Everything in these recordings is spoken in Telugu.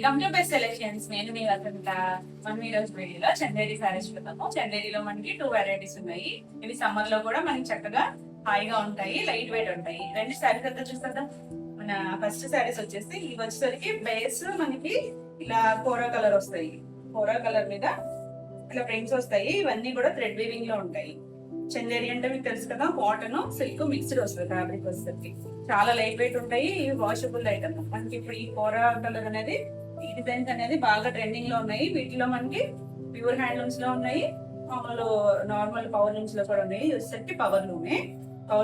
Welcome to best selections. నేను మీ వసంత. మనం ఈ రోజు వీడియోలో చందేరి సారీస్ చూద్దాము. చందేరిలో మనకి 2 వెరైటీస్ ఉన్నాయి. ఇవి సమ్మర్ లో కూడా మనకి చక్కగా హాయిగా ఉంటాయి, లైట్ వెయిట్ ఉంటాయి. రెండు సారీస్ అంతా చూస్తుందాం. మన ఫస్ట్ సారీస్ వచ్చేసి ఇవి వచ్చేసరికి బేస్ మనకి ఇలా కోరా కలర్ వస్తాయి. కోరా కలర్ మీద ఇలా ప్రింట్స్ వస్తాయి. ఇవన్నీ కూడా థ్రెడ్ వీవింగ్ లో ఉంటాయి. చందేరి అంటే మీకు తెలుసు కదా, కాటన్ సిల్క్ మిక్స్డ్ వస్తుంది. ఫ్యాబ్రిక్ వచ్చేసరికి చాలా లైట్ వెయిట్ ఉంటాయి. ఇవి వాషబుల్ ఐటమ్. మనకి ఇప్పుడు ఈ కోరా కలర్ అనేది, ఈ డిజైన్స్ అనేది బాగా ట్రెండింగ్ లో ఉన్నాయి. వీటిలో మనకి ప్యూర్ హ్యాండ్లూమ్స్ లో ఉన్నాయి, మామూలు నార్మల్ పవర్ లూమ్స్ లో కూడా ఉన్నాయి. వచ్చేసరికి పవర్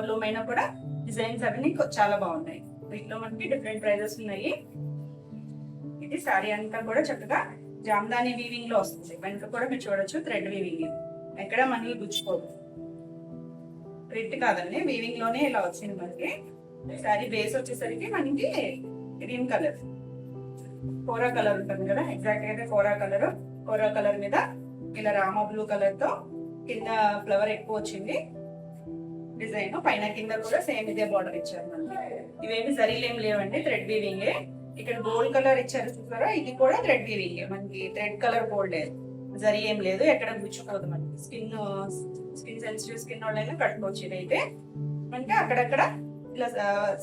లూమ్ అయినా కూడా డిజైన్స్ అవన్నీ చాలా బాగున్నాయి. వీటిలో మనకి డిఫరెంట్ ప్రైజెస్ ఉన్నాయి. ఇది సారీ అంతా కూడా చక్కగా జామ్దాని వీవింగ్ లో వస్తుంది. వెనుక కూడా మీరు చూడొచ్చు థ్రెడ్ వీవింగ్. ఎక్కడ మనకి గుచ్చుకోదు, థ్రెడ్ కాదండి, వీవింగ్ లోనే ఇలా వచ్చింది. మనకి సారీ బేస్ వచ్చేసరికి మనకి గ్రీన్ కలర్, కోరా కలర్ ఉంటుంది కదా, ఎగ్జాక్ట్ అయితే కోరా కలర్ మీద ఇలా రామా బ్లూ కలర్ తో కింద ఫ్లవర్ ఎక్కువ వచ్చింది డిజైన్. పైన కింద కూడా సేమ్ ఇదే బార్డర్ ఇచ్చారు. మనకి ఇవేమి జరీలు ఏం లేవండి, థ్రెడ్ వీవింగే. ఇక్కడ గోల్డ్ కలర్ ఇచ్చారు చూసారా, ఇది కూడా థ్రెడ్ వీవింగే. మనకి థ్రెడ్ కలర్ గోల్డ్ లేదు, జరీ ఏం లేదు, ఎక్కడ గుచ్చుకోదు. మనకి స్కిన్ సెన్సిటివ్ స్కిన్ వాళ్ళైనా కట్టుకోవచ్చు. ఇదైతే మనకి అక్కడక్కడ ఇలా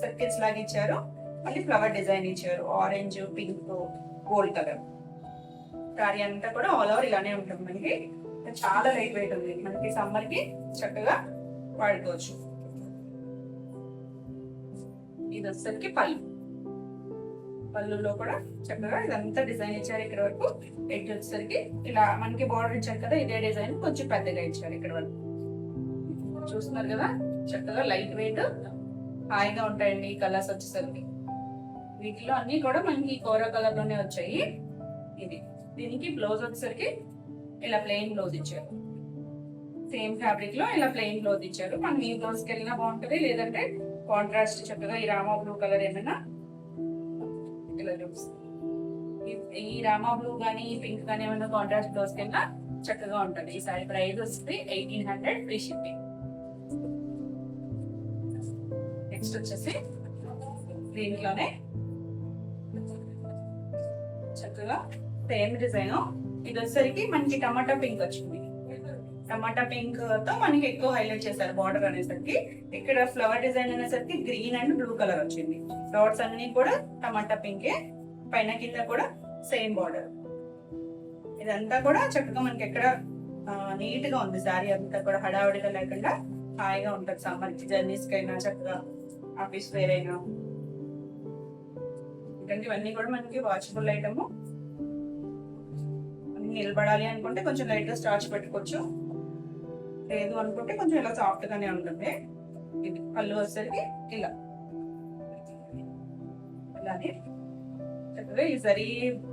సర్కిల్స్ లాగా ఇచ్చారు. మళ్ళీ ఫ్లవర్ డిజైన్ ఇచ్చారు, orange, pink, gold colour. Sorry అంతా కూడా ఆల్ ఓవర్ ఇలానే ఉంటుంది. మనకి చాలా లైట్ వెయిట్ ఉంది. మనకి సమ్మర్ కి చక్కగా వాడుకోవచ్చు. ఇది వచ్చేసరికి పళ్ళులో కూడా చక్కగా ఇదంతా డిజైన్ ఇచ్చారు. ఇక్కడ వరకు ఎడ్జ్ వచ్చేసరికి ఇలా మనకి బార్డర్ ఇచ్చారు కదా, ఇదే డిజైన్ కొంచెం పెద్దగా ఇచ్చారు. ఇక్కడ వరకు చూస్తున్నారు కదా, చక్కగా లైట్ వెయిట్ హాయిగా ఉంటాయండి ఈ కలర్స్ వచ్చేసరికి. వీటిలో అన్ని కూడా మనకి కోరా కలర్ లోనే వచ్చాయి. దీనికి బ్లౌజ్ వచ్చేసరికి ఇలా ప్లెయిన్ బ్లౌజ్ ఇచ్చారు. సేమ్ ఫ్యాబ్రిక్ లో ఇలా ప్లెయిన్ బ్లౌజ్ ఇచ్చారు. మనం ఈ బ్లౌజ్ కి వెళ్ళినా బాగుంటుంది, లేదంటే కాంట్రాస్ట్ చక్కగా ఈ రామా బ్లూ కలర్ ఏమైనా ఇలా ఈ రామా బ్లూ గానీ పింక్ గానీ ఏమైనా కాంట్రాస్ట్ బ్లౌజ్ కింద చక్కగా ఉంటుంది. ఈ సారీ ప్రైస్ వస్తుంది 1800 ఫ్రీ షిప్పింగ్. నెక్స్ట్ వచ్చేసి దీంట్లోనే చక్కగా సేమ్ డిజైన్. ఇది వచ్చేసరికి మనకి టమాటా పింక్ వచ్చింది. టమాటా పింక్ తో మనకి ఎక్కువ హైలైట్ చేశారు బార్డర్ అనేసరికి. ఇక్కడ ఫ్లవర్ డిజైన్ అనేసరికి గ్రీన్ అండ్ బ్లూ కలర్ వచ్చింది. డాట్స్ అన్ని కూడా టమాటా పింకే, పైన కింద కూడా సేమ్ బార్డర్. ఇదంతా కూడా చక్కగా మనకి ఎక్కడ నీట్ గా ఉంది. సారీ అంతా కూడా హడావుడిగా లేకుండా హాయిగా ఉంటుంది. సమ్మర్ జర్నీస్ కైనా, చక్కగా ఆఫీస్ వేర్ అయినా. ఎందుకంటే ఇవన్నీ కూడా మనకి వాచబుల్ ఐటమ్. నిలబడాలి అనుకుంటే కొంచెం లైట్ గా స్టార్చ్ పెట్టుకోవచ్చు, లేదు అనుకుంటే కొంచెం ఇలా సాఫ్ట్ గానే ఉంటుంది. ఇది పళ్ళు వచ్చేసరికి ఇలానే చక్కగా ఈ జరీ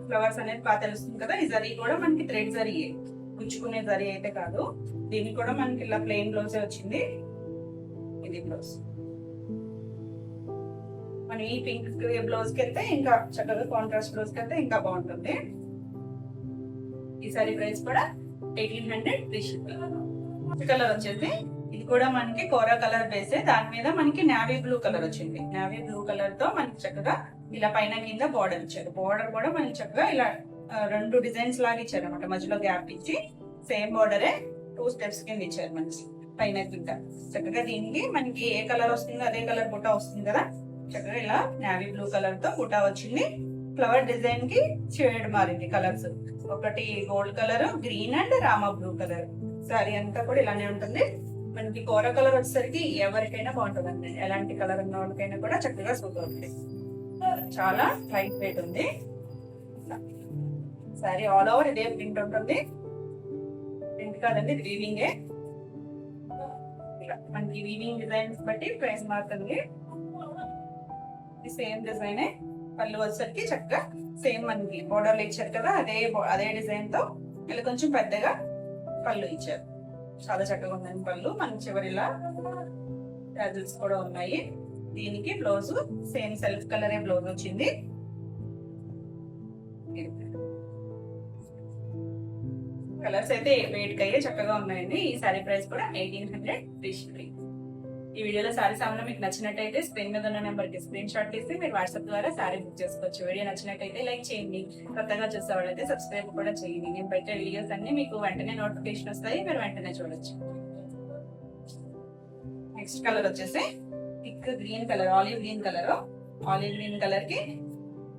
ఫ్లవర్స్ అనేది బాగా తెలుస్తుంది కదా. ఈ జరీ కూడా మనకి థ్రెడ్ జరీ, గుచ్చుకునే జరీ అయితే కాదు. దీనికి కూడా మనకి ఇలా ప్లెయిన్ బ్లౌజే వచ్చింది. ఇది బ్లౌజ్. మనం ఈ పింక్ బ్లౌజ్ కి వెళ్తే ఇంకా చక్కగా, కాంట్రాస్ట్ బ్లౌజ్ కి వెళ్తే ఇంకా బాగుంటుంది. ఈ సారీ ప్రైస్ కూడా 1800 ఫ్రీ షిప్పింగ్. కలర్ వచ్చేసి ఇది కూడా మనకి కోరా కలర్ బేసే, దాని మీద మనకి నావీ బ్లూ కలర్ వచ్చింది. నావీ బ్లూ కలర్ తో మనకి చక్కగా ఇలా పైన కింద బార్డర్ ఇచ్చారు. బార్డర్ కూడా మనకి చక్కగా ఇలా 2 డిజైన్స్ లాగా ఇచ్చారు అనమాట. మధ్యలో గ్యాప్ ఇచ్చి సేమ్ బార్డరే 2 స్టెప్స్ కింద ఇచ్చారు మనకి పైన కింద. చక్కగా దీనికి మనకి ఏ కలర్ వస్తుందో అదే కలర్ బుట్ట వస్తుంది కదా. చక్కగా ఇలా నావీ బ్లూ కలర్ తో బుట్ట వచ్చింది. ఫ్లవర్ డిజైన్ కి షేడ్ మారింది కలర్స్. ఒకటి gold colour, green and Rama blue colour. Sorry అంతా కూడా ఇలానే ఉంటుంది. మనకి కోరా కలర్ వచ్చేసరికి ఎవరికైనా బాగుంటుంది అండి. ఎలాంటి కలర్ ఉన్న వాళ్ళకైనా కూడా చక్కగా సూట్ అవుతుంది. చాలా లైట్ వెయిట్ ఉంది. సారీ ఆల్ ఓవర్ ఇదే ప్రింట్ ఉంటుంది. ప్రింట్ కాదండి, ఇది వీవింగే. మనకి వీవింగ్ డిజైన్స్ బట్టి ప్రైస్ మారుతుంది. Same design. పళ్ళు వచ్చేసరికి చక్కగా సేమ్ మనకి బోర్డర్లు ఇచ్చారు కదా, అదే డిజైన్ తో ఇలా కొంచెం పెద్దగా పళ్ళు ఇచ్చారు. చాలా చక్కగా ఉందండి పళ్ళు. మన చివరిలా టాజిల్స్ కూడా ఉన్నాయి. దీనికి బ్లౌజ్ సేమ్ సెల్ఫ్ కలరే బ్లౌజ్ వచ్చింది. కలర్స్ అయితే వెయిట్ కి అయ్యే చక్కగా ఉన్నాయండి. ఈ సారీ ప్రైస్ కూడా 1800 ఫ్రీ షిప్పింగ్. ఈ వీడియోలో సారీస్ ఏమైనా మీకు నచ్చినట్టయితే స్క్రీన్ మీద ఉన్న నెంబర్ కి స్క్రీన్ షాట్ తీసి మీరు వాట్సాప్ ద్వారా సారీ బుక్ చేసుకోవచ్చు. వీడియో నచ్చినట్టయితే లైక్ చేయండి, కొత్తగా చూసే వాళ్ళైతే సబ్స్క్రైబ్ కూడా చేయండి. నేను పెట్టే వీడియోస్ అన్ని మీకు వెంటనే నోటిఫికేషన్ వస్తాయి, మీరు వెంటనే చూడొచ్చు. నెక్స్ట్ కలర్ వచ్చేసి thick green colour, olive green colour. Olive green colour కి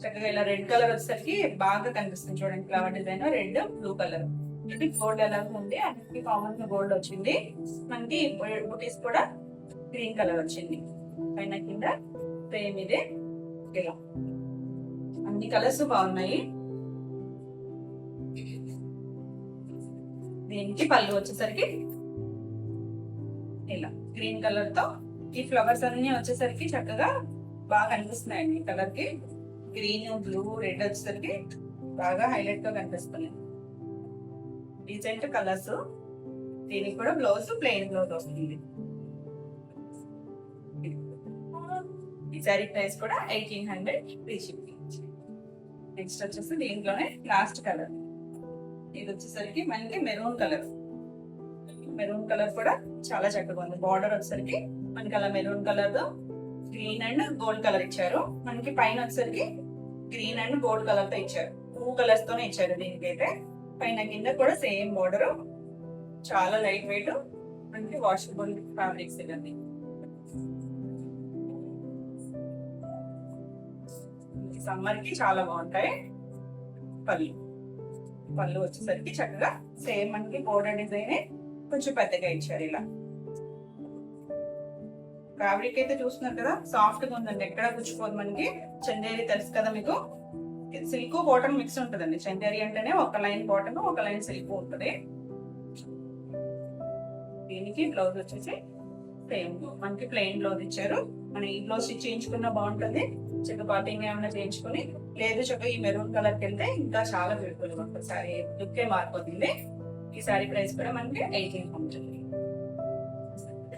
చక్కగా ఇలా రెడ్ కలర్ వచ్చేసరికి బాగా కనిపిస్తుంది చూడండి. Flower design red blue colour. ఇది గోల్డ్ ఎలా ఉంది, అన్నిటికీ కామన్ గోల్డ్ వచ్చింది. మనకి బుటీస్ కూడా గ్రీన్ కలర్ వచ్చింది. పైన కింద సేమ్ ఇదే ఇలా అన్ని కలర్స్ బాగున్నాయి. దీనికి పళ్ళు వచ్చేసరికి ఇలా గ్రీన్ కలర్ తో ఈ ఫ్లవర్స్ అన్ని వచ్చేసరికి చక్కగా బాగా కనిపిస్తున్నాయండి. ఈ కలర్ కి గ్రీన్ బ్లూ రెడ్ వచ్చేసరికి బాగా హైలైట్ గా కనిపిస్తున్నాయి. Decent colours. దీనికి కూడా బ్లౌజ్ ప్లెయిన్ బ్లౌజ్ వస్తుంది. ఈ సారీ ప్రైస్ కూడా 1800 ఫ్రీ షిప్పింగ్. నెక్స్ట్ వచ్చేసి దీంట్లోనే లాస్ట్ కలర్. ఇది వచ్చేసరికి మనకి మెరూన్ కలర్. మెరూన్ కలర్ కూడా చాలా చక్కగా ఉంది. బార్డర్ వచ్చేసరికి మనకి అలా maroon colour green and gold colour ఇచ్చారు. మనకి పైన వచ్చేసరికి గ్రీన్ అండ్ గోల్డ్ కలర్ తో ఇచ్చారు. 2 కలర్స్ తోనే ఇచ్చారు. దీనికైతే పైన కింద కూడా సేమ్ బార్డర్. చాలా లైట్ వెయిట్, మనకి వాషబుల్ ఫ్యాబ్రిక్స్ ఇవన్నీ. సమ్మర్ కి చాలా బాగుంటాయి. పళ్ళు వచ్చేసరికి చక్కగా సేమ్ మనకి బోర్డర్ డిజైన్ కొంచెం పెద్దగా ఇచ్చారు. ఇలా ఫ్యాబ్రిక్ అయితే చూస్తున్నారు కదా, సాఫ్ట్ గా ఉందండి, ఎక్కడ గుచ్చిపోదు. మనకి చందేరి తెలుసు కదా మీకు, సిల్క్ కాటన్ మిక్స్ ఉంటుందండి. చందేరి అంటేనే ఒక లైన్ కాటన్, ఒక లైన్ సిల్క్ ఉంటుంది. దీనికి బ్లౌజ్ వచ్చేసి సేమ్ మనకి ప్లెయిన్ బ్లౌజ్ ఇచ్చారు. మనం ఈ బ్లౌజ్ స్టిచ్ చేయించుకున్నా బాగుంటుంది. చక్కగా పాపింగ్ ఏమైనా చేయించుకుని, లేదు చక్కగా ఈ మెరూన్ కలర్కి వెళ్తే ఇంకా చాలా బ్యూటిఫుల్ గా ఉంటుంది. సారీ లుక్కే మారిపోతుంది. ఈ సారీ ప్రైస్ కూడా మనకి 1800.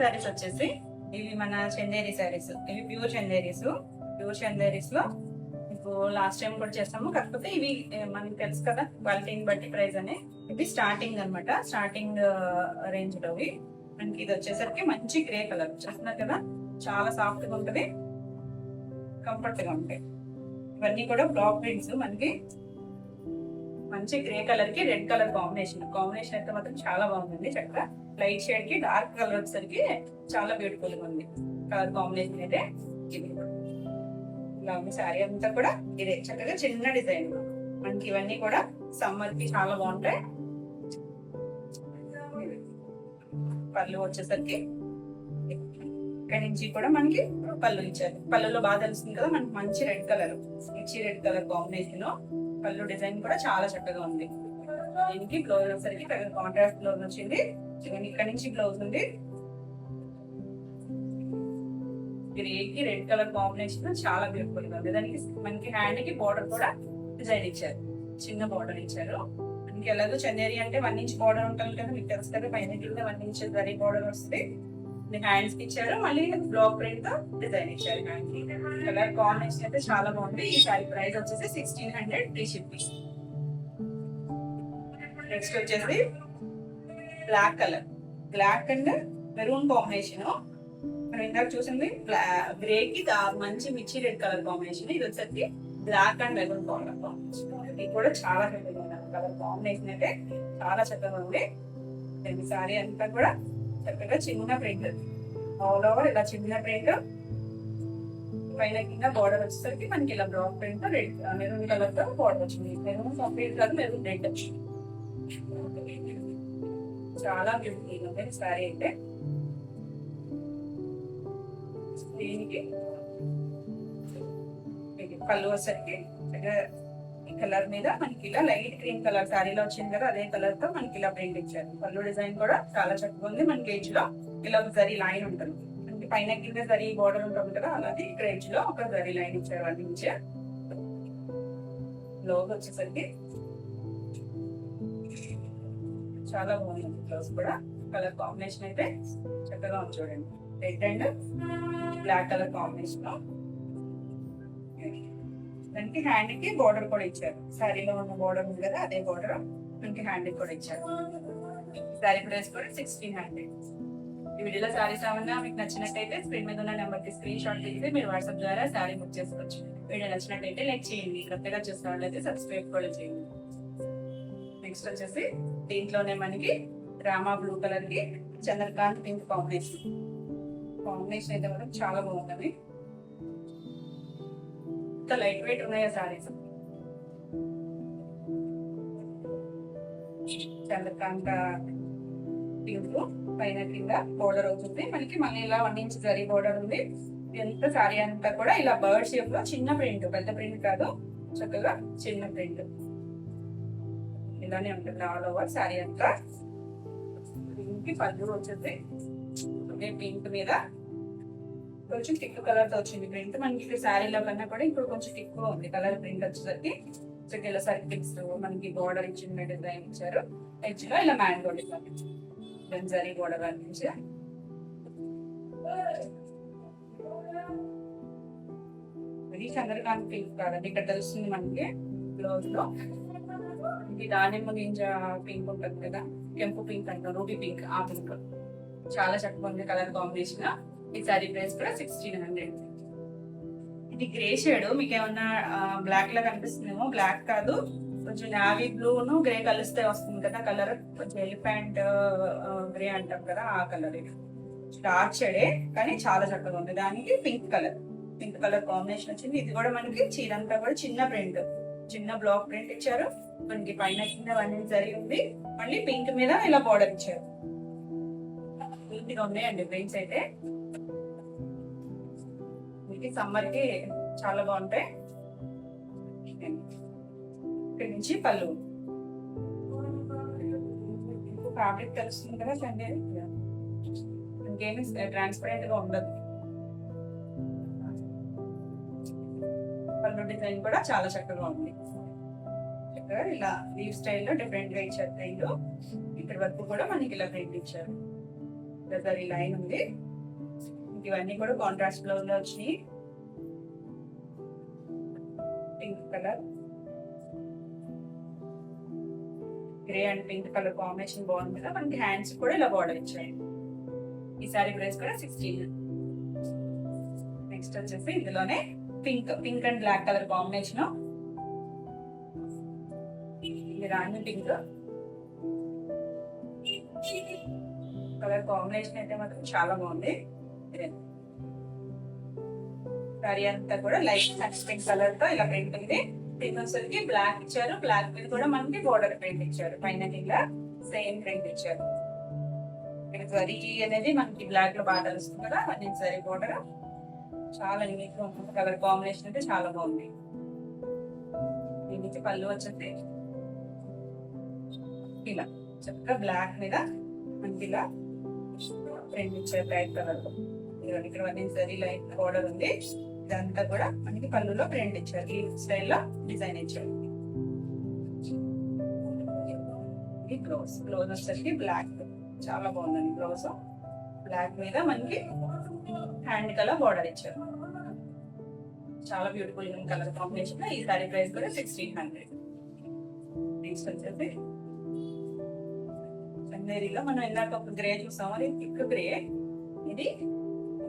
సారీస్ వచ్చేసి ఇవి మన చందేరి సారీస్. ఇవి ప్యూర్ చందేరీస్. ప్యూర్ చందేరీస్ లో మీకు లాస్ట్ టైం కూడా చేస్తాము, కాకపోతే ఇవి మనకి తెలుసు కదా క్వాలిటీని బట్టి ప్రైస్ అని. ఇది స్టార్టింగ్ అనమాట, స్టార్టింగ్ రేంజ్ లో. మనకి ఇది వచ్చేసరికి మంచి గ్రే కలర్ చూస్తున్నారు కదా, చాలా సాఫ్ట్ గా ఉంటది, కంఫర్ట్ గా ఉంటాయి. ఇవన్నీ కూడా బ్లాక్ ప్రింట్స్. మనకి మంచి గ్రే కలర్ కి రెడ్ కలర్ కాంబినేషన్ అయితే మాత్రం చాలా బాగుంది. చక్కగా లైట్ షేడ్ కి డార్క్ కలర్ వచ్చేసరికి చాలా బ్యూటిఫుల్ గా ఉంది. కలర్ కాంబినేషన్ అయితే ఇలా ఉంది. శారీ అంతా కూడా ఇదే చక్కగా చిన్న డిజైన్. మనకి ఇవన్నీ కూడా సమ్మర్ కి చాలా బాగుంటాయి. పళ్ళు వచ్చేసరికి ఇక్కడ నుంచి కూడా మనకి పళ్ళు ఇచ్చారు. పళ్ళులో బాగా తెలుస్తుంది కదా మనకి మంచి రెడ్ కలర్, మిర్చి రెడ్ కలర్ కాంబినేషన్. పళ్ళు డిజైన్ కూడా చాలా చక్కగా ఉంది. దీనికి బ్లౌజ్ వచ్చేసరికి కాంట్రాస్ట్ బ్లౌజ్ వచ్చింది. ఇక్కడ నుంచి బ్లౌజ్ ఉంది. గ్రేకి రెడ్ కలర్ కాంబినేషన్ చాలా బ్యూటిఫుల్ గా ఉంది. దానికి మనకి హ్యాండ్ కి బార్డర్ కూడా డిజైన్ ఇచ్చారు, చిన్న బార్డర్ ఇచ్చారు. మనకి ఎలాగో చందేరి అంటే 1 ఇంచ్ బార్డర్ ఉంటుంది కదా, మీకు తెలుస్తుంది. పైన కింద 1 ఇంచ్ జరీ బార్డర్ వస్తుంది. హ్యాండ్స్ కి ఇచ్చారు, మళ్ళీ బ్లాక్ ప్రింట్ తో డిజైన్ ఇచ్చారు. హ్యాండ్ కి కలర్ కాంబినేషన్ అయితే చాలా బాగుంది. ఈ సారీ ప్రైస్ వచ్చేసి 1600 ఫ్రీ షిప్పింగ్. నెక్స్ట్ వచ్చేసి black colour, black and maroon combination. మనం ఇందాక చూసింది గ్రే కి మంచి మిర్చి రెడ్ కలర్ కాంబినేషన్. ఇది వచ్చేసి black and maroon colour combination. ఇది కూడా చాలా చక్కగా ఉంది. కలర్ కాంబినేషన్ అయితే చాలా చక్కగా ఉంది. సారీ అంతా కూడా చక్కగా చిన్న ప్రింట్, ఆల్ ఓవర్ ఇలా చిన్న ప్రింట్. పైన కింద బార్డర్ వచ్చేసరికి మనకి ఇలా block print red maroon colour తో బార్డర్ వచ్చింది. మెరూన్ కంప్లీట్ కాదు, మెరూన్ రెడ్. చాలా బ్యూటిఫుల్ ఉంది సారీ అయితే. దీనికి పళ్ళు వచ్చేసరికి ఈ కలర్ మీద మనకి ఇలా లైట్ గ్రీన్ కలర్ సారీలో వచ్చింది కదా, అదే కలర్ తో మనకి ఇలా ప్రింట్ ఇచ్చారు. పళ్ళు డిజైన్ కూడా చాలా చక్కగా ఉంది. మనకి ఎడ్జ్ లో ఇలా ఒక జరీ లైన్ ఉంటుంది. మనకి పైన కింద జరీ బార్డర్ ఉంటుంది కదా, అలాగే ఇక్కడ ఎడ్జ్ లో ఒక జరీ లైన్ ఇచ్చారు. అన్ని ఇచ్చారు. బ్లౌజ్ వచ్చేసరికి చాలా బాగుంది. బ్లౌజ్ కూడా కలర్ కాంబినేషన్ అయితే చక్కగా ఉంది చూడండి. Red and black colour combination లో దానికి హ్యాండ్ కి బోర్డర్ కూడా ఇచ్చారు. శారీలో ఉన్న బోర్డర్ ఉంది కదా, అదే బోర్డర్ మనకి హ్యాండ్ కి కూడా ఇచ్చారు. శారీ ప్రైస్ కూడా 1600. ఈ వీడియోలో సారీస్ ఏమన్నా మీకు నచ్చినట్టయితే స్క్రీన్ మీద ఉన్న నెంబర్ కి స్క్రీన్ షాట్ తీసి మీరు వాట్సాప్ ద్వారా సారీ బుక్ చేసుకోవచ్చు. వీడియో నచ్చినట్టయితే లైక్ చేయండి, కొత్తగా చూసిన వాళ్ళైతే సబ్స్క్రైబ్ కూడా చేయండి. నెక్స్ట్ వచ్చేసి దీంట్లోనే మనకి రామా బ్లూ కలర్ కి చంద్రకాంత్ పింక్ కాంబినేషన్ అయితే మనకు చాలా బాగుంటుంది. ఇంత లైట్ వెయిట్ ఉన్నాయా సారీస్. చంద్రకాంత పింక్ పైన కింద బోర్డర్ అవుతుంది మనకి. మళ్ళీ ఇలా 1 ఇంచ్ జరీ బోర్డర్ ఉంది. ఎంత సారీ అంతా కూడా ఇలా బర్డ్ షేప్ లో చిన్న ప్రింట్, పెద్ద ప్రింట్ కాదు, చక్కగా చిన్న ప్రింట్ ఇలానే ఉంటుంది ఆల్ ఓవర్ సారీ అంతా. దీనికి పళ్ళు వచ్చేసి పింక్ మీద కొంచెం థిక్ కలర్ తో వచ్చింది ప్రింట్. మనకి శారీలో కన్నా కూడా ఇప్పుడు కొంచెం థిక్ ఉంది కలర్ ప్రింట్ వచ్చేసరికి. ఇలా సర్కిల్స్ మనకి బోర్డర్ ఇచ్చిన డిజైన్ ఇచ్చారు. ఎడ్జ్ లో ఇలా మ్యాంగో డిజైన్ జరీ బోర్డర్ అనిపించారు. ఇది చంద్రకాంత్ పింక్ కాదండి, ఇక్కడ తెలుస్తుంది మనకి బ్లౌజ్ లో. ఇది దానిమ్మ గింజ పింక్ ఉంటుంది కదా, కెంపు పింక్ అంటారు, రూబీ పింక్, ఆ పింక్ చాలా చక్కగా ఉంది కలర్ కాంబినేషన్. ఈ సారీ ప్రైస్ కూడా 1600. ఇది గ్రే షేడ్, మీకు ఏమన్నా బ్లాక్ లా కనిపిస్తుందేమో. బ్లాక్ కాదు, కొంచెం నావీ బ్లూను గ్రే కలిస్తే వస్తుంది కదా కలర్, కొంచెం ఎలిఫెంట్ గ్రే అంటాం కదా ఆ కలర్. ఇది డార్క్ షేడే కానీ చాలా చక్కగా ఉంది. దానికి పింక్ కలర్ కాంబినేషన్ వచ్చింది. ఇది కూడా మనకి చీరంతా కూడా చిన్న ప్రింట్, చిన్న బ్లాక్ ప్రింట్ ఇచ్చారు. మనకి పైన కింద 1 ఇంచ్ జరీ ఉంది. మళ్ళీ పింక్ మీద ఇలా బోర్డర్ ఇచ్చారు. నీట్గా ఉన్నాయండి ప్రింట్స్ అయితే. సమ్మర్ కి చాలా బాగుంటాయి. ఇక్కడ నుంచి పళ్ళు ఫ్యాబ్రిక్ తెలుస్తుంది కదా సండే, ఇంకేమి ట్రాన్స్పరెంట్ గా ఉండదు. పళ్ళు డిజైన్ కూడా చాలా చక్కగా ఉంది. చక్కగా ఇలా లీవ్ స్టైల్లో డిఫరెంట్ గా ఇచ్చారు ప్రింట్. ఇక్కడ వరకు కూడా మనకి ఇలా ప్రింట్ ఇచ్చారు. ఈ లైన్ ఉంది. ఇవన్నీ కూడా కాంట్రాస్ట్ బ్లౌజ్ లో వచ్చినాయి. Pink colour, grey and pink colour combination బాగుంది కదా. మనకి హ్యాండ్స్ కూడా ఇలా బార్డర్ ఇచ్చాయి. ఈ సారీ ప్రైస్ కూడా 16. నెక్స్ట్ వచ్చేసి ఇందులోనే pink and black colour combination. ఇది రాణి పింక్ కలర్ కాంబినేషన్ అయితే మాత్రం చాలా బాగుంది. సారీ అంతా కూడా లైట్ పింక్ కలర్ తో ఇలా ప్రింట్ ఉంది. దీనికి బ్లాక్ ఇచ్చారు. బ్లాక్ మీద కూడా మనకి బోర్డర్ ప్రింట్ ఇచ్చారు. పైన ఇలా సేమ్ ప్రింట్ ఇచ్చారు. జరీ అనేది మనకి బ్లాక్ లో బాగా తెలుస్తుంది కదా, అది జరీ బోర్డర్ చాలా నీట్ గా ఉంటుంది. కలర్ కాంబినేషన్ అయితే చాలా బాగుంది. దీనికి పళ్ళు వచ్చేసి ఇలా చక్కగా బ్లాక్ మీద మనకి ఇలా ప్రింట్ ఇచ్చారు లైట్ కలర్ లో. ఇక్కడ 1 ఇంచ్ జరీ లైట్ బోర్డర్ ఉంది. ఇదంతా కూడా మనకి పళ్ళులో ప్రింట్ ఇచ్చారు. ఈ స్టైల్లో డిజైన్ ఇచ్చారు. ఇది బ్లౌజ్ వచ్చేసరికి బ్లాక్ చాలా బాగుందండి. బ్లౌజ్ బ్లాక్ మీద మనకి హ్యాండ్ కలర్ బార్డర్ ఇచ్చారు. చాలా బ్యూటిఫుల్ కలర్ కాంబినేషన్. ఈ సారీ ప్రైస్ కూడా 1600. నెక్స్ట్ వచ్చేసి చందేరిలో మనం ఇందాక ఒక గ్రే చూసాము, అది థిక్ గ్రే, ఇది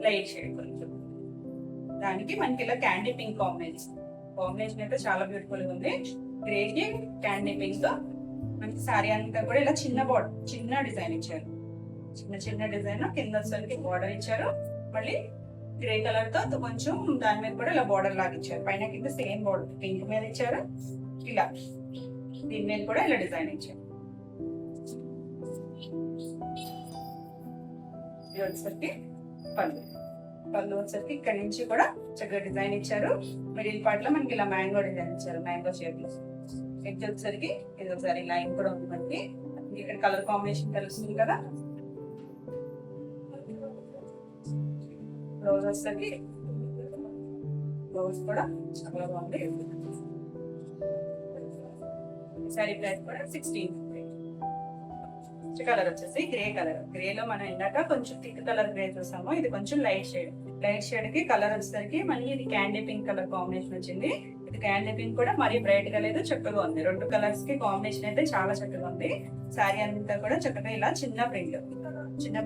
లైట్ షేడ్ కొంచెం. దానికి మనకి ఇలా క్యాండీ పింక్ కాంబినేషన్ అయితే చాలా బ్యూటిఫుల్ గా ఉంది. గ్రేకి క్యాండీ పింక్. మనకి సారీ అంతా కూడా ఇలా చిన్న డిజైన్ ఇచ్చారు. చిన్న డిజైన్ కింద వచ్చేసరికి బార్డర్ ఇచ్చారు. మళ్ళీ గ్రే కలర్ తో కొంచెం దాని మీద కూడా ఇలా బార్డర్ లాగా ఇచ్చారు. పైన కింద సేమ్ బార్డర్ పింక్ మీద ఇచ్చారు. ఇలా దీని మీద కూడా ఇలా డిజైన్ ఇచ్చారు. ఇది వచ్చేసరికి పళ్ళు వచ్చేసరికి ఇక్కడ నుంచి కూడా చక్కగా డిజైన్ ఇచ్చారు. మిడిల్ పార్ట్ లో మనకి ఇలా మ్యాంగో డిజైన్ ఇచ్చారు, మ్యాంగో షేప్ లో. ఎడ్జ్ వచ్చేసరికి ఇది ఒకసారి లైన్ కూడా ఉంది మనకి. ఇక్కడ కలర్ కాంబినేషన్ తెలుస్తుంది కదా. బ్లౌజ్ వచ్చేసరికి బ్లౌజ్ కూడా చాలా బాగుంది. సారీ ప్రైస్ కూడా 16. కలర్ వచ్చేసి గ్రే లో మనం ఇందాక కొంచెం థిక్ కలర్ గ్రే చూసాము. ఇది కొంచెం లైట్ షేడ్ కి కలర్ వచ్చేసరికి మనకి ఇది క్యాండీ పింక్ కలర్ కాంబినేషన్ వచ్చింది. ఇది క్యాండీ పింక్ కూడా మరీ బ్రైట్ గా లేదు, చక్కగా ఉంది. 2 కలర్స్ కి కాంబినేషన్ అయితే చాలా చక్కగా ఉంది. శారీ అంతా కూడా చక్కగా ఇలా చిన్న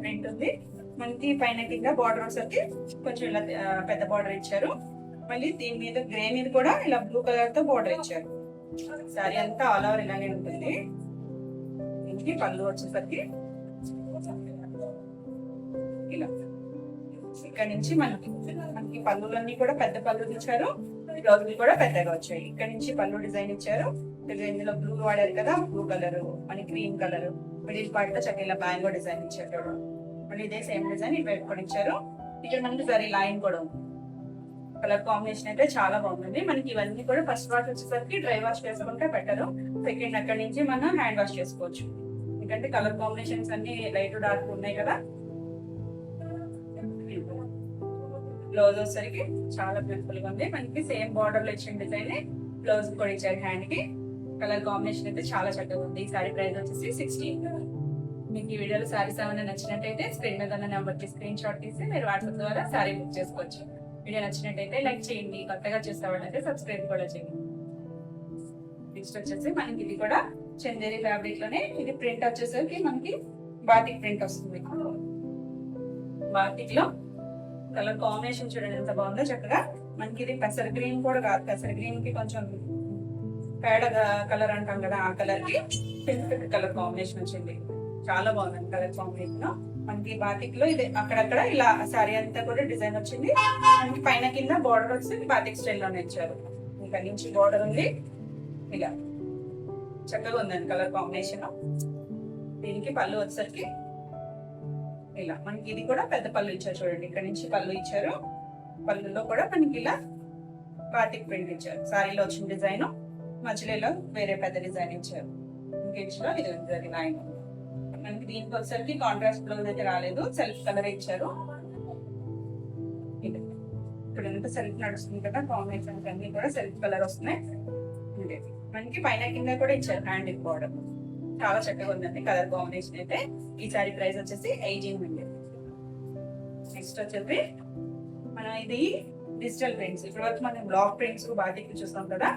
ప్రింట్ ఉంది. మనకి పైన కింద బార్డర్ వచ్చేసరికి కొంచెం ఇలా పెద్ద బార్డర్ ఇచ్చారు. మళ్ళీ దీని మీద గ్రే మీద కూడా ఇలా బ్లూ కలర్ తో బార్డర్ ఇచ్చారు. సారీ అంతా ఆల్ ఓవర్ ఇలానే ఉంటుంది. దీనికి పళ్ళు వచ్చేసరికి ఇలా ఇక్కడ నుంచి మనకి పళ్ళులన్నీ కూడా పెద్ద పళ్ళు ఇచ్చారు. బ్లౌజులు కూడా పెద్దగా వచ్చాయి. ఇక్కడ నుంచి పళ్ళు డిజైన్ ఇచ్చారు. ఇందులో బ్లూ వాడారు కదా, బ్లూ కలర్, మళ్ళీ గ్రీన్ కలర్, మిడిల్ పార్ట్ లో చక్కగా ఇలా మ్యాంగో డిజైన్ ఇచ్చారు. మళ్ళీ ఇదే సేమ్ డిజైన్ ఇటు పెట్టుకొని ఇచ్చారు. ఇక్కడ మనకి జరీ లైన్ కూడా ఉంది. కలర్ కాంబినేషన్ అయితే చాలా బాగుంది. మనకి ఇవన్నీ కూడా ఫస్ట్ వాష్ వచ్చేసరికి డ్రై వాష్ చేసుకుంటే బెటర్. సెకండ్ అక్కడి నుంచి మనం హ్యాండ్ వాష్ చేసుకోవచ్చు. ఎందుకంటే కలర్ కాంబినేషన్స్ అన్ని లైట్ డార్క్ ఉన్నాయి కదా. బ్లౌజ్ వచ్చేసరికి చాలా బ్యూటిఫుల్ గా ఉంది. మనకి సేమ్ బార్డర్ లో ఇచ్చిన డిజైన్ బ్లౌజ్ కూడా ఇచ్చారు హ్యాండ్ కి. కలర్ కాంబినేషన్ అయితే చాలా చక్కగా ఉంది. ఈ సారీ ప్రైస్ వచ్చేసి 16. మీకు ఈ వీడియోలో సారీస్ ఏమైనా నచ్చినట్టయితే స్క్రీన్ మీద ఉన్న నెంబర్ కి స్క్రీన్ షాట్ తీసి మీరు వాట్సాప్ ద్వారా సారీ బుక్ చేసుకోవచ్చు. వీడియో నచ్చినట్టయితే లైక్ చేయండి. కొత్తగా చూసేవాళ్ళైతే సబ్స్క్రైబ్ కూడా చేయండి. నెక్స్ట్ వచ్చేసి మనకి ఇది కూడా చందేరి ఫ్యాబ్రిక్ లోనే, ఇది ప్రింట్ వచ్చేసరికి మనకి బాతిక్ ప్రింట్ వస్తుంది. బాతిక్ లో కలర్ కాంబినేషన్ చూడండి ఎంత బాగుందో. చక్కగా మనకి ఇది పెసర్ గ్రీన్ కూడా కాదు, పెసర్ గ్రీన్ కి కొంచెం పేడ కలర్ అంటాం కదా, ఆ కలర్ కి పింక్ కలర్ కాంబినేషన్ వచ్చింది. చాలా బాగుంది కలర్ కాంబినేషన్. మనకి బాతిక్ లో ఇది అక్కడక్కడ ఇలా సారీ అంతా కూడా డిజైన్ వచ్చింది. మనకి పైన కింద బార్డర్ వచ్చి బాతిక్ స్టైల్ లోనే ఇచ్చారు. ఇంకా నుంచి బార్డర్ ఉంది. ఇలా చక్కగా ఉందండి కలర్ కాంబినేషన్. దీనికి పళ్ళు వచ్చేసరికి ఇలా మనకి ఇది కూడా పెద్ద పళ్ళు ఇచ్చారు చూడండి. ఇక్కడ నుంచి పళ్ళు ఇచ్చారు. పళ్ళులో కూడా మనకి ఇలా బాతిక్ ప్రింట్ ఇచ్చారు. సారీలో వచ్చిన డిజైన్ మధ్యలో వేరే పెద్ద డిజైన్ ఇచ్చారు. ఇంకేంట్లో ఇది లైన్. మనకి దీనికి వచ్చేసరికి కాంట్రాస్ట్ బ్లౌజ్ అయితే రాలేదు, సెల్ఫ్ కలర్ ఇచ్చారు. ఇప్పుడు ఎంత సెల్ఫ్ నడుస్తుంది కదా, కాంబినేషన్స్ అన్ని కూడా సెల్ఫ్ కలర్ వస్తున్నాయి. మనకి పైన కింద కూడా ఇచ్చారు హ్యాండ్ బార్డర్. చాలా చక్కగా ఉందండి కలర్ కాంబినేషన్ అయితే. ఈ సారీ ప్రైస్ వచ్చేసి 18 ఉంది. నెక్స్ట్ వచ్చేసి మనం ఇది డిజిటల్ ప్రింట్స్. ఇప్పుడు వరకు మనం బ్లాక్ ప్రింట్స్ బాటిక్ చూస్తాం కదా,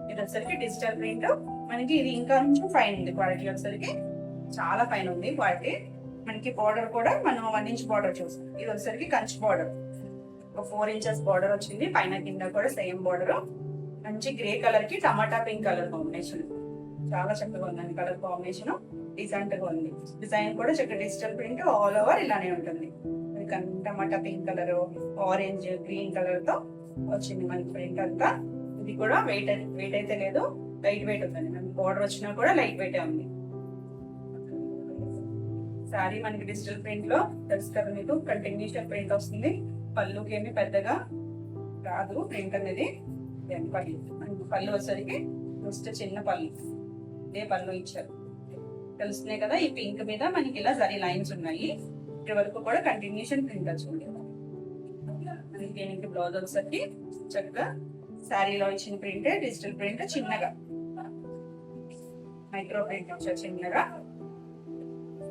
ఇది వచ్చేసరికి డిజిటల్ ప్రింట్. మనకి ఇది ఇంకా కొంచెం ఫైన్ ఉంది క్వాలిటీ, వచ్చేసరికి చాలా ఫైన్ ఉంది క్వాలిటీ. మనకి బార్డర్ కూడా మనం 1 ఇంచ్ బార్డర్ చూస్తాం. ఇది వచ్చేసరికి కంచి బార్డర్, ఒక 4 ఇంచెస్ బార్డర్ వచ్చింది. పైన కింద కూడా సేమ్ బార్డర్. మంచి గ్రే కలర్ కి టమాటా పింక్ కలర్ కాంబినేషన్. చాలా చక్కగా ఉందండి కలర్ కాంబినేషన్. డీసెంట్ గా ఉంది. డిజైన్ కూడా చక్కగా డిజిటల్ ప్రింట్ ఆల్ ఓవర్ ఇలానే ఉంటుంది. Tomato pink colour, orange, green colour తో వచ్చింది మనకి ప్రింట్ అంతా. ఇది కూడా వెయిట్ అయితే లేదు, లైట్ వెయిట్ ఉందండి. మనకి బార్డర్ వచ్చినా కూడా లైట్ వెయిట్ ఉంది. సారీ మనకి డిజిటల్ ప్రింట్ లో తెలుసు కదా మీకు, కంటిన్యూషన్ ప్రింట్ వస్తుంది. పళ్ళుకి ఏమి పెద్దగా రాదు ప్రింట్ అనేది. పళ్ళు వచ్చేసరికి జస్ట్ చిన్న పళ్ళు, ఇదే పళ్ళు ఇచ్చారు. తెలుస్తున్నాయి కదా, ఈ పింక్ మీద మనకి ఇలా జరీ లైన్స్ ఉన్నాయి. ఇక్కడి వరకు కూడా కంటిన్యూషన్ ప్రింట్ వచ్చింది. దీనికి బ్లౌజ్ వచ్చేసరికి చక్కగా శారీలో ఇచ్చిన ప్రింట్, డిజిటల్ ప్రింట్ చిన్నగా మైక్రో ప్రింట్ వచ్చారు చిన్నగా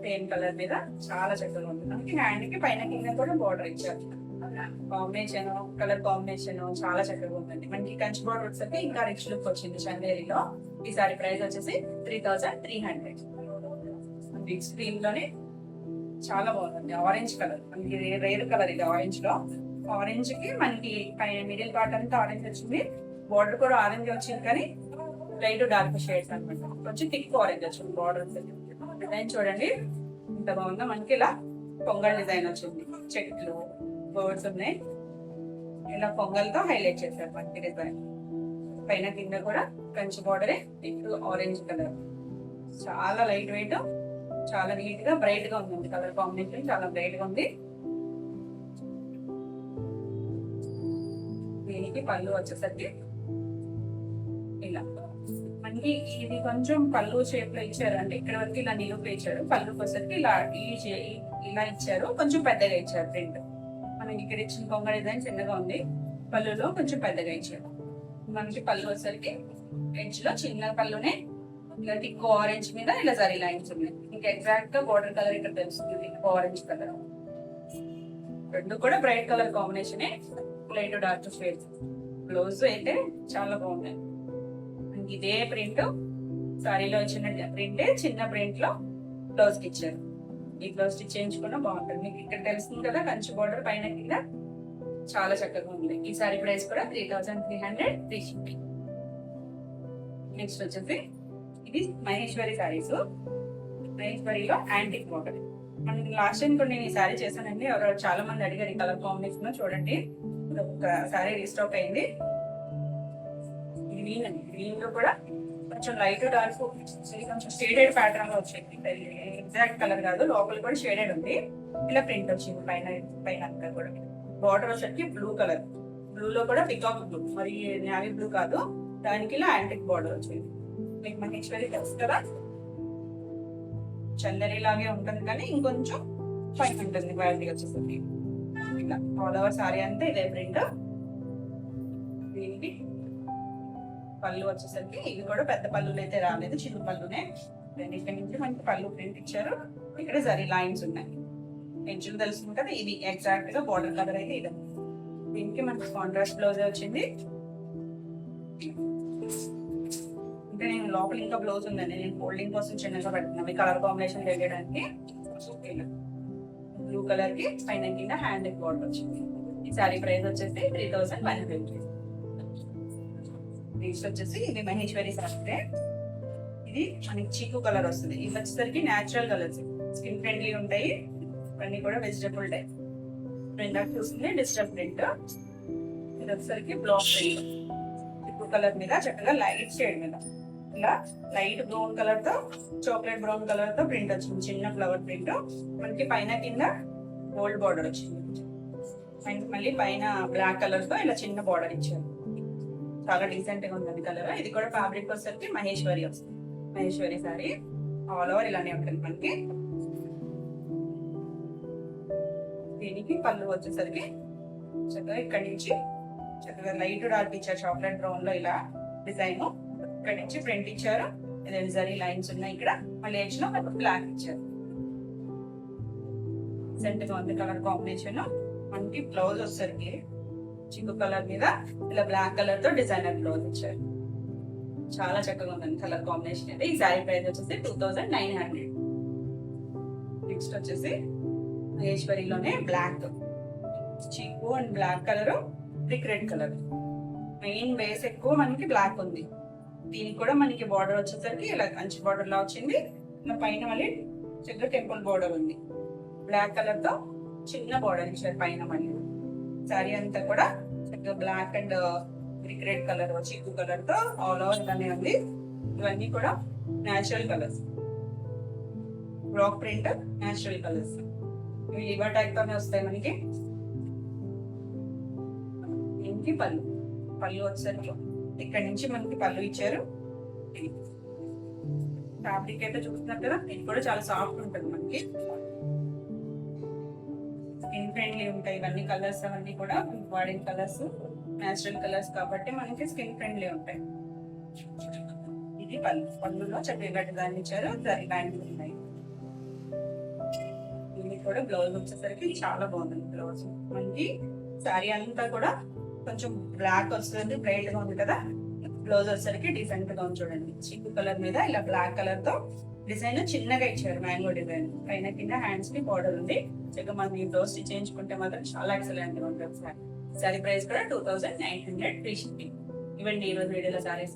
సేమ్ కలర్ మీద. చాలా చక్కగా ఉంది. మనకి హ్యాండ్ కి పైన కింద కూడా బార్డర్ ఇచ్చారు. కాంబినేషన్, కలర్ కాంబినేషన్ చాలా చక్కగా ఉందండి. మనకి కంచి బార్డర్ వచ్చేసరికి ఇంకా రిచ్ లుక్ వచ్చింది చందేరిలో. ఈ సారీ ప్రైస్ వచ్చేసి 3300. స్క్రీన్ లోనే చాలా బాగుంది. ఆరెంజ్ కలర్ మనకి రేర్ కలర్ ఇది. ఆరెంజ్ లో, ఆరెంజ్ కి మనకి మిడిల్ పార్ట్ అంతా ఆరెంజ్ వచ్చింది. బార్డర్ కూడా ఆరెంజ్ వచ్చింది, కానీ లైట్ డార్క్ షేడ్స్ అనమాట. కొంచెం థిక్ ఆరెంజ్ వచ్చింది బార్డర్. డిజైన్ చూడండి ఎంత బాగుందో. మనకి ఇలా పొంగల్ డిజైన్ వచ్చింది. చెట్లు, బర్డ్స్ ఉన్నాయి. ఇలా పొంగల్తో హైలైట్ చేశారు మనకి డిజైన్. పైన కింద కూడా కంచి బార్డరే, ఆరెంజ్ కలర్. చాలా లైట్ వెయిట్, చాలా నీట్ గా బ్రైట్ గా ఉంది. కలర్ కాంబినేషన్ చాలా బ్రైట్ గా ఉంది. దీనికి పళ్ళు వచ్చేసరికి ఇలా మనకి ఇది కొంచెం పళ్ళు షేప్ లో ఇచ్చారు. అంటే ఇక్కడ వరకు ఇలా నిలుపు ఇచ్చారు. పళ్ళుకి వచ్చేసరికి ఇలా ఇచ్చారు. కొంచెం పెద్దగా ఇచ్చారు ప్రింట్. మనకి ఇక్కడ ఇచ్చిన కొంగ డిజైన్ చిన్నగా ఉంది, పళ్ళులో కొంచెం పెద్దగా ఇచ్చారు. మనకి పళ్ళు వచ్చేసరికి ఎడ్జ్ లో చిన్న పళ్ళునే ఇలా థిక్ ఆరెంజ్ మీద ఇలా జరీ లైన్స్ ఉన్నాయి. ఇంకా ఎగ్జాక్ట్ గా బార్డర్ కలర్ ఇక్కడ తెలుస్తుంది, ఆరెంజ్ కలర్. రెండు కూడా bright colour combination, light dark shades. Blouse అయితే చాలా బాగున్నాయి. మనకి ఇదే ప్రింట్ సారీలో ఇచ్చిన ప్రింట్ చిన్న ప్రింట్ లో బ్లౌజ్ కి ఇచ్చారు. ఈ బ్లౌజ్ స్టిచ్ చేయించుకున్నా బాగుంటుంది. మీకు ఇక్కడ తెలుస్తుంది కదా కంచి బార్డర్ పైన కింద చాలా చక్కగా ఉంది. ఈ సారీ ప్రైస్ కూడా 3300 ఫ్రీ షిప్పింగ్. నెక్స్ట్ వచ్చేసి ఇది మహేశ్వరి సారీస్. మహేశ్వరిలో యాంటిక్ బార్డర్. మనం లాస్ట్ టైం కూడా నేను ఈ సారీ చేశానండి. ఎవరు చాలా మంది అడిగారు ఈ కలర్ కాంబినేషన్. చూడండి ఒక సారీ రీస్టాక్ అయింది. గ్రీన్ అండి, గ్రీన్ లో కూడా కొంచెం లైట్ డార్క్ కొంచెం షేడెడ్ ప్యాటర్న్ లో వచ్చింది. ఎగ్జాక్ట్ కలర్ కాదు, లోపల కూడా షేడెడ్ ఉంది. ఇలా ప్రింట్ వచ్చింది పైన పైన అంతా కూడా. బార్డర్ వచ్చేసరికి బ్లూ కలర్, బ్లూ లో కూడా పికాక్ బ్లూ, మరి నావీ బ్లూ కాదు, దానికి ఇలా యాంటిక్ బార్డర్ వచ్చింది. మీకు మహేశ్వరి తెలుసు కదా, చందరి లాగే ఉంటుంది కానీ ఇంకొంచెం పైన ఉంటుంది క్వాలిటీ వచ్చేసరికి. ఇలా ఆల్ ఓవర్ సారీ అంతా ఇదే ప్రింట్. దీనికి పళ్ళు వచ్చేసరికి ఇవి కూడా పెద్ద పళ్ళులు అయితే రాలేదు, చిన్న పళ్ళునే. ఇక్కడ నుంచి మనకి పళ్ళు ప్రింట్ ఇచ్చారు. ఇక్కడ జరీ లైన్స్ ఉన్నాయి. ఎడ్జ్లు తెలుస్తుంది కదా, ఇది ఎగ్జాక్ట్ గా బార్డర్ కలర్ అయితే ఇది. దీనికి మనకి కాంట్రాస్ట్ బ్లౌజ్ వచ్చింది. అంటే నేను లోపల ఇంకా బ్లౌజ్ ఉందండి, నేను ఫోల్డింగ్ కోసం చిన్నగా పెడుతున్నాను ఈ కలర్ కాంబినేషన్ తెలియడానికి. బ్లూ కలర్ కి పైన కింద హ్యాండ్ బార్డర్ వచ్చింది. ఈ సారీ ప్రైస్ వచ్చేసి 3150. నెక్స్ట్ వచ్చేసి ఇది మహేశ్వరి సారీ. ఇది మనకి చీకు కలర్ వస్తుంది. ఇది వచ్చేసరికి న్యాచురల్ కలర్స్, స్కిన్ ఫ్రెండ్లీ ఉంటాయి. ఇవన్నీ కూడా వెజిటబుల్ టైప్ ప్రింట్ చూస్తుంది. Disturb print. ఇది వచ్చేసరికి బ్లాక్ ప్రింట్. చీకు కలర్ మీద చక్కగా లైట్ షేడ్ మీద ఇలా లైట్ బ్రౌన్ కలర్ తో చాక్లెట్ బ్రౌన్ కలర్ తో ప్రింట్ వచ్చింది. చిన్న ఫ్లవర్ ప్రింట్. మనకి పైన కింద గోల్డ్ బార్డర్ వచ్చింది. మళ్ళీ పైన బ్లాక్ కలర్ తో ఇలా చిన్న బార్డర్ ఇచ్చారు. చాలా డీసెంట్ గా ఉంది కలర్. ఇది కూడా ఫ్యాబ్రిక్ వచ్చేసరికి మహేశ్వరి వస్తుంది. మహేశ్వరి సారీ ఆల్ ఓవర్ ఇలానే ఉంటుంది మనకి. దీనికి పళ్ళు వచ్చేసరికి చక్కగా ఇక్కడి నుంచి చక్కగా లైట్ డార్క్ ఇచ్చారు, చాక్లెట్ బ్రౌన్ లో ఇలా డిజైన్. ఇక్కడ నుంచి ప్రింట్ ఇచ్చారు. ఇదే జరీ లైన్స్ ఉన్నాయి. ఇక్కడ మళ్ళీ ఎడ్జ్ లో బ్లాక్ ఇచ్చారు. సెంట్ గా ఉంది కలర్ కాంబినేషన్. మనకి బ్లౌజ్ వచ్చేసరికి చిక్కు కలర్ మీద ఇలా బ్లాక్ కలర్ తో డిజైనర్ బ్లౌజ్ ఇచ్చారు. చాలా చక్కగా ఉందండి కలర్ కాంబినేషన్ అయితే. ఈ సారీ ప్రైస్ వచ్చేసి 2900. నెక్స్ట్ వచ్చేసి మహేశ్వరిలోనే బ్లాక్ చిక్కు and black colour, brick red colour. Main base ఎక్కువ మనకి బ్లాక్ ఉంది. దీనికి కూడా మనకి బార్డర్ వచ్చేసరికి ఇలా కంచి బార్డర్ లా వచ్చింది. పైన మళ్ళీ చక్కగా టెంపుల్ బార్డర్ ఉంది. బ్లాక్ కలర్ తో చిన్న బార్డర్ ఇచ్చారు పైన. మళ్ళీ సారీ అంతా కూడా చక్కగా black and brick red colour, చిక్కు కలర్ తో ఆల్ ఓవర్ ఇలానే ఉంది. ఇవన్నీ కూడా natural colours, block print natural colours. ఇవి లివర్ టైప్ తోనే వస్తాయి మనకి. ఇంకి పళ్ళు, పళ్ళు వచ్చేసరికి ఇక్కడ నుంచి మనకి పళ్ళు ఇచ్చారు. ఫ్యాబ్రిక్ అయితే చూస్తున్నారు కదా, ఇది కూడా చాలా సాఫ్ట్ ఉంటుంది మనకి. స్కిన్ ఫ్రెండ్లీ ఉంటాయి ఇవన్నీ కలర్స్. అవన్నీ కూడా వాడిన కలర్స్ న్యాచురల్ కలర్స్ కాబట్టి మనకి స్కిన్ ఫ్రెండ్లీ ఉంటాయి. ఇది పళ్ళు, పళ్ళులో చక్కగా డిజైన్ ఇచ్చారు. జరీ లైన్స్ ఉన్నాయి. ఇది కూడా బ్లౌజ్ వచ్చేసరికి చాలా బాగుంది బ్లౌజ్. మనకి శారీ అంతా కూడా కొంచెం బ్లాక్ వస్తుంది, బ్రైట్ గా ఉంది కదా. బ్లౌజ్ వచ్చేసరికి డిఫరెంట్ గా ఉంది చూడండి. చిక్కు కలర్ మీద ఇలా బ్లాక్ కలర్ తో డిజైన్ చిన్నగా ఇచ్చారు, మ్యాంగో డిజైన్. పైన కింద హ్యాండ్స్ కి బార్డర్ ఉంది. చక్కగా మనం ఈ బ్లౌజ్ స్టిచ్ చేయించుకుంటే మాత్రం చాలా ఎక్సలెంట్ గా ఉంటుంది సార్. సారీ ప్రైస్ కూడా 2900 ఫ్రీ షిప్పింగ్. ఇవ్వండి ఈరోజు వీడియోలో సారీస్.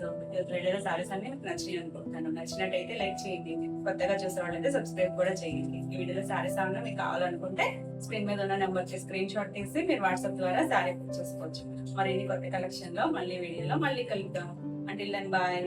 వీడియోలో సారీస్ అన్ని మీకు నచ్చినాయి అనుకుంటున్నాను. నచ్చినట్టయితే లైక్ చేయండి. కొత్తగా చూసే వాళ్ళైతే సబ్స్క్రైబ్ కూడా చేయండి. ఈ వీడియోలో సారీస్ ఏమైనా మీకు కావాలనుకుంటే స్క్రీన్ మీద ఉన్న నెంబర్ కి స్క్రీన్ షాట్ తీసి మీరు వాట్సాప్ ద్వారా సారీ బుక్ చేసుకోవచ్చు. మరిన్ని కొత్త కలెక్షన్ లో మళ్ళీ వీడియోలో మళ్ళీ కలుద్దాం. Until then bye.